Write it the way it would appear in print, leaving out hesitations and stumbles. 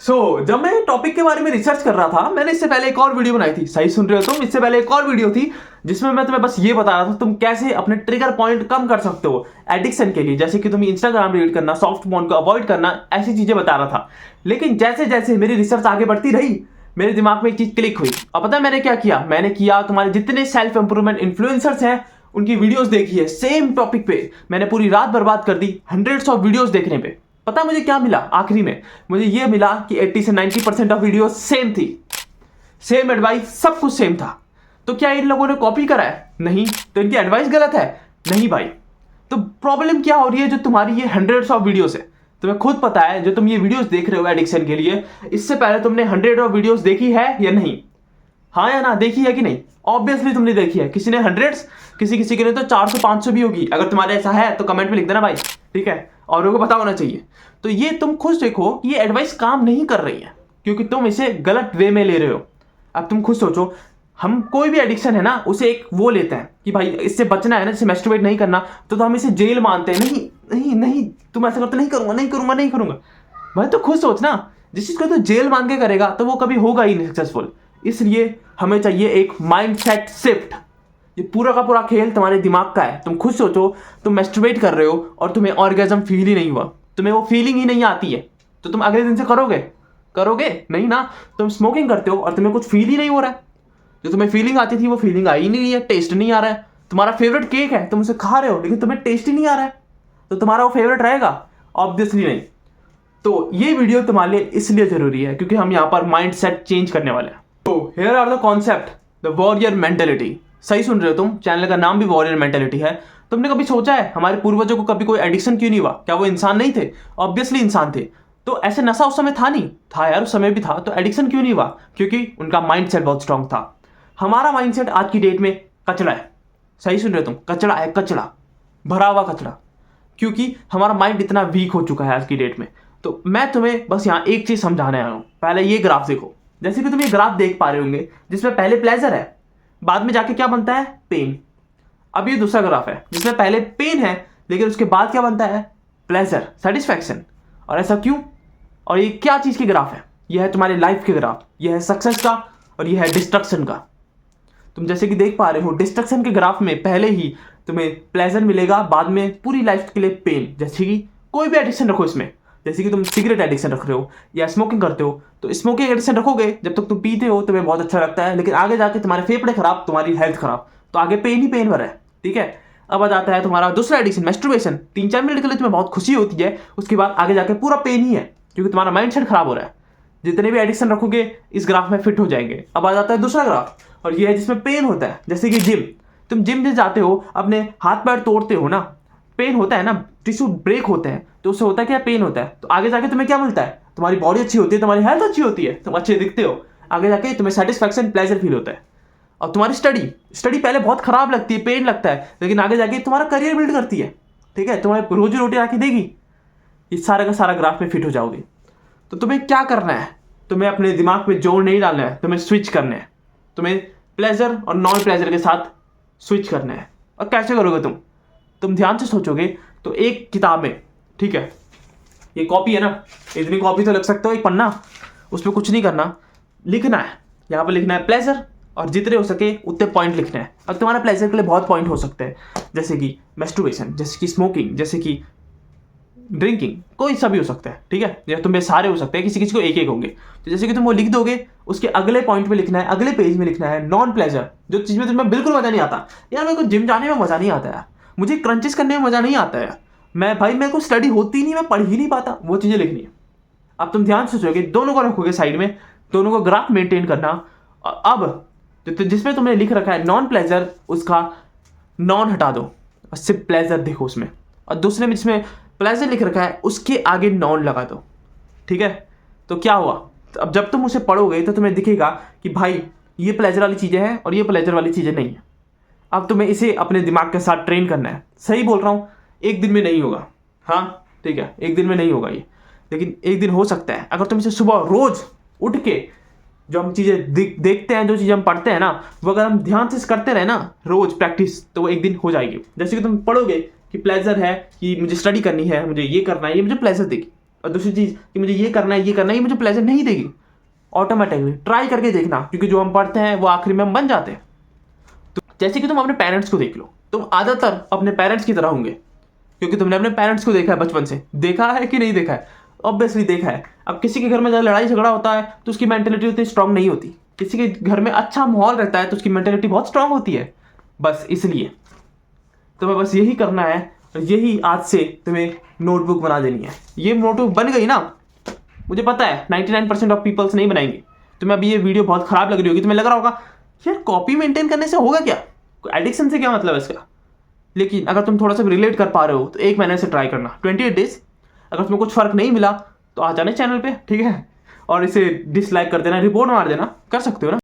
जब मैं टॉपिक के बारे में रिसर्च कर रहा था, मैंने इससे पहले एक और वीडियो बनाई थी। सही सुन रहे हो तुम? इससे पहले एक और वीडियो थी जिसमें मैं तुम्हें बस ये बता रहा था तुम कैसे अपने ट्रिगर पॉइंट कम कर सकते हो एडिक्शन के लिए, जैसे कि तुम इंस्टाग्राम रीड करना, सॉफ्ट फोन को अवॉइड करना, ऐसी चीजें बता रहा था। लेकिन जैसे जैसे मेरी रिसर्च आगे बढ़ती रही, मेरे दिमाग में एक चीज क्लिक हुई। और पता है मैंने क्या किया? मैंने किया तुम्हारे जितने सेल्फ इंप्रूवमेंट इन्फ्लुएंसर्स हैं उनकी वीडियोस देखी है सेम टॉपिक पे। मैंने पूरी रात बर्बाद कर दी हंड्रेड्स ऑफ वीडियोस देखने पे। पता मुझे क्या मिला आखिरी में? मुझे ये मिला कि 80 से 90% ऑफ वीडियो सेम थी, सेम एडवाइस, सब कुछ सेम था। तो क्या इन लोगों ने कॉपी करा है? नहीं। तो इनकी एडवाइस गलत है? नहीं भाई। तो प्रॉब्लम क्या हो रही है? जो तुम्हारी ये हंड्रेड्स ऑफ वीडियोस है, तुम्हें खुद पता है जो तुम ये वीडियोस देख रहे हो एडिक्शन के लिए, इससे पहले तुमने हंड्रेड ऑफ वीडियोस देखी है या नहीं? हाँ या ना? देखी है कि नहीं? ऑब्वियसली तुमने देखी है। किसी ने हंड्रेड्स, किसी किसी के लिए तो 400-500 भी होगी। अगर तुम्हारे ऐसा है तो कमेंट में लिख देना भाई, ठीक है? औरों को पता होना चाहिए। तो ये तुम खुद देखो कि ये एडवाइस काम नहीं कर रही है क्योंकि तुम इसे गलत वे में ले रहे हो। अब तुम खुद सोचो, हम कोई भी एडिक्शन है ना, उसे एक वो लेते हैं कि भाई इससे बचना है ना, जैसे मैस्टरबेट नहीं करना, तो हम इसे जेल मानते हैं। नहीं नहीं नहीं, तुम ऐसा करते, नहीं करूंगा नहीं करूंगा नहीं करूंगा। भाई तो खुद सोचना, जिस चीज को तो जेल मान के करेगा तो वो कभी होगा ही नहीं सक्सेसफुल। इसलिए हमें चाहिए एक माइंडसेट शिफ्ट। ये पूरा का पूरा खेल तुम्हारे दिमाग का है। तुम खुद सोचो, तुम मैस्टरबेट कर रहे हो और तुम्हें ऑर्गेजम फील ही नहीं हुआ, तुम्हें वो फीलिंग ही नहीं आती है, तो तुम अगले दिन से करोगे? करोगे नहीं ना। तुम स्मोकिंग करते हो और तुम्हें कुछ फील ही नहीं हो रहा है, जो तुम्हें फीलिंग आती थी वो फीलिंग आई नहीं है, टेस्ट नहीं आ रहा है। तुम्हारा फेवरेट केक है, तुम उसे खा रहे हो लेकिन तुम्हें टेस्ट ही नहीं आ रहा है, तो तुम्हारा वो फेवरेट रहेगा? ऑब्वियसली नहीं। तो ये वीडियो तुम्हारे लिए इसलिए जरूरी है क्योंकि हम यहाँ पर माइंड सेट चेंज करने वाले हैं। तो here are the concept, the warrior mentality. सही सुन रहे हो तुम? चैनल का नाम भी वॉरियर मेंटेलिटी है। तुमने कभी सोचा है हमारे पूर्वजों को कभी कोई एडिक्शन क्यों नहीं हुआ? क्या वो इंसान नहीं थे? ऑब्वियसली इंसान थे। तो ऐसे नशा उस समय था नहीं? था यार, उस समय भी था। तो एडिक्शन क्यों नहीं हुआ? क्योंकि उनका माइंडसेट बहुत स्ट्रांग था। हमारा माइंडसेट आज की डेट में कचड़ा है। सही सुन रहे हो तुम? कचड़ा है, कचड़ा, भरा हुआ कचड़ा। क्योंकि हमारा माइंड इतना वीक हो चुका है आज की डेट में। तो मैं तुम्हें बस यहाँ एक चीज समझाने आया हूँ। पहले ये ग्राफ देखो, जैसे कि तुम ये ग्राफ देख पा रहे होंगे जिसमें पहले प्लेजर है, बाद में जाके क्या बनता है? पेन। अब ये दूसरा ग्राफ है जिसमें पहले पेन है लेकिन उसके बाद क्या बनता है? Pleasure, satisfaction. और ऐसा क्यों? और ये क्या चीज की ग्राफ है? यह है तुम्हारे लाइफ के ग्राफ, यह है सक्सेस का और यह है डिस्ट्रक्शन का। तुम जैसे कि देख पा रहे हो, डिस्ट्रक्शन के ग्राफ में पहले ही तुम्हें प्लेजर मिलेगा, बाद में पूरी लाइफ के लिए पेन। जैसे कि कोई भी एडिक्शन रखो इसमें, जैसे कि तुम सिगरेट एडिक्शन रख रहे हो या स्मोकिंग करते हो, तो स्मोकिंग एडिक्शन रखोगे, जब तक तुम पीते हो तुम्हें बहुत अच्छा लगता है, लेकिन आगे जाके तुम्हारे फेफड़े खराब, तुम्हारी हेल्थ खराब, तो आगे पेन ही पेन भरा है, ठीक है? अब आ जाता है तुम्हारा दूसरा एडिक्शन, मैस्टरबेशन। 3-4 मिनट के लिए तुम्हें बहुत खुशी होती है, उसके बाद आगे जाके पूरा पेन ही है क्योंकि तुम्हारा माइंडसेट खराब हो रहा है। जितने भी एडिक्शन रखोगे इस ग्राफ में फिट हो जाएंगे। अब आ जाता है दूसरा ग्राफ, और ये है जिसमें पेन होता है, जैसे कि जिम। तुम जिम में जाते हो, अपने हाथ पैर तोड़ते हो ना, पेन होता है ना, टिश्यू ब्रेक होते हैं, तो उससे होता है क्या? पेन होता है। तो आगे जाके तुम्हें क्या मिलता है? तुम्हारी बॉडी अच्छी होती है, तुम्हारी हेल्थ अच्छी होती है, तुम अच्छे दिखते हो, आगे जाके तुम्हें सेटिस्फैक्शन, प्लेजर फील होता है। और तुम्हारी स्टडी पहले बहुत खराब लगती है, पेन लगता है, लेकिन आगे जाके तुम्हारा करियर बिल्ड करती है, ठीक है? तुम्हें रोजी रोटी आके देगी। इस सारा का सारा ग्राफ में फिट हो जाओगे। तो तुम्हें क्या करना है? तुम्हें अपने दिमाग में जोर नहीं डालना है, तुम्हें स्विच करना है। तुम्हें प्लेजर और नॉन प्लेजर के साथ स्विच करना है। और कैसे करोगे तुम ध्यान से सोचोगे तो एक किताब में, ठीक है, ये कॉपी है ना, इतनी कॉपी तो लग सकता हो, एक पन्ना, उसमें कुछ नहीं करना, लिखना है। यहाँ पर लिखना है प्लेजर, और जितने हो सके उतने पॉइंट लिखना है। अब तुम्हारा प्लेजर के लिए बहुत पॉइंट हो सकते हैं, जैसे कि मैस्टरबेशन, जैसे कि स्मोकिंग, जैसे कि ड्रिंकिंग, कोई सा भी हो सकता है, ठीक है? या तुम्हें सारे हो सकते हैं, किसी किसी को एक एक होंगे। तो जैसे कि तुम वो लिख दोगे, उसके अगले पॉइंट में लिखना है, अगले पेज में लिखना है नॉन प्लेजर, जो चीज़ में तुम्हें बिल्कुल मजा नहीं आता। यार मेरे को जिम जाने में मजा नहीं आता यार, मुझे क्रंचेस करने में मजा नहीं आता यार, मैं भाई मेरे को स्टडी होती नहीं, मैं पढ़ ही नहीं पाता, वो चीज़ें लिखनी है। अब तुम ध्यान से सोचोगे, दोनों को रखोगे साइड में, दोनों को ग्राफ मेंटेन करना। और अब जिसमें तुमने लिख रखा है नॉन प्लेजर, उसका नॉन हटा दो और सिर्फ प्लेजर देखो उसमें। और दूसरे में जिसमें प्लेजर लिख रखा है उसके आगे नॉन लगा दो, ठीक है? तो क्या हुआ? तो अब जब तुम उसे पढ़ोगे तो तुम्हें दिखेगा कि भाई ये प्लेजर वाली चीज़ें हैं और ये प्लेजर वाली चीज़ें नहीं है। अब तुम्हें इसे अपने दिमाग के साथ ट्रेन करना है। सही बोल रहा हूँ, एक दिन में नहीं होगा, हाँ ठीक है, एक दिन में नहीं होगा ये, लेकिन एक दिन हो सकता है अगर तुम इसे सुबह रोज उठ के, जो हम चीज़ें देखते हैं, जो चीज़ें हम पढ़ते हैं ना, वो अगर हम ध्यान से करते रहे ना रोज प्रैक्टिस, तो वो एक दिन हो जाएगी। जैसे कि तुम पढ़ोगे कि प्लेजर है, कि मुझे स्टडी करनी है, मुझे ये करना है, ये मुझे प्लेजर देगी, और दूसरी चीज़ कि मुझे ये करना है, ये मुझे प्लेजर नहीं देगी। ऑटोमेटिकली ट्राई करके देखना, क्योंकि जो हम पढ़ते हैं वो आखिरी में हम बन जाते हैं। तो जैसे कि तुम अपने पेरेंट्स को देख लो, तुम ज़्यादातर अपने पेरेंट्स की तरह होंगे, क्योंकि तुमने अपने पेरेंट्स को देखा है बचपन से। देखा है कि नहीं देखा है? ऑब्वियसली देखा है। अब किसी के घर में जब लड़ाई झगड़ा होता है तो उसकी मेंटेलिटी उतनी स्ट्रांग नहीं होती, किसी के घर में अच्छा माहौल रहता है तो उसकी मेंटेलिटी बहुत स्ट्रांग होती है। बस इसलिए तुम्हें बस यही करना है, यही आज से तुम्हें नोटबुक बना देनी है। ये नोटबुक बन गई ना, मुझे पता है 99% ऑफ पीपल्स नहीं बनाएंगे। तुम्हें अभी ये वीडियो बहुत खराब लग रही होगी, तुम्हें लग रहा होगा यार कॉपी मेंटेन करने से होगा क्या, एडिक्शन से क्या मतलब है इसका। लेकिन अगर तुम थोड़ा सा रिलेट कर पा रहे हो तो 1 महीने से ट्राई करना, 28 डेज। अगर तुम्हें कुछ फर्क नहीं मिला तो आ जाना चैनल पे, ठीक है, और इसे डिसलाइक कर देना, रिपोर्ट मार देना, कर सकते हो ना।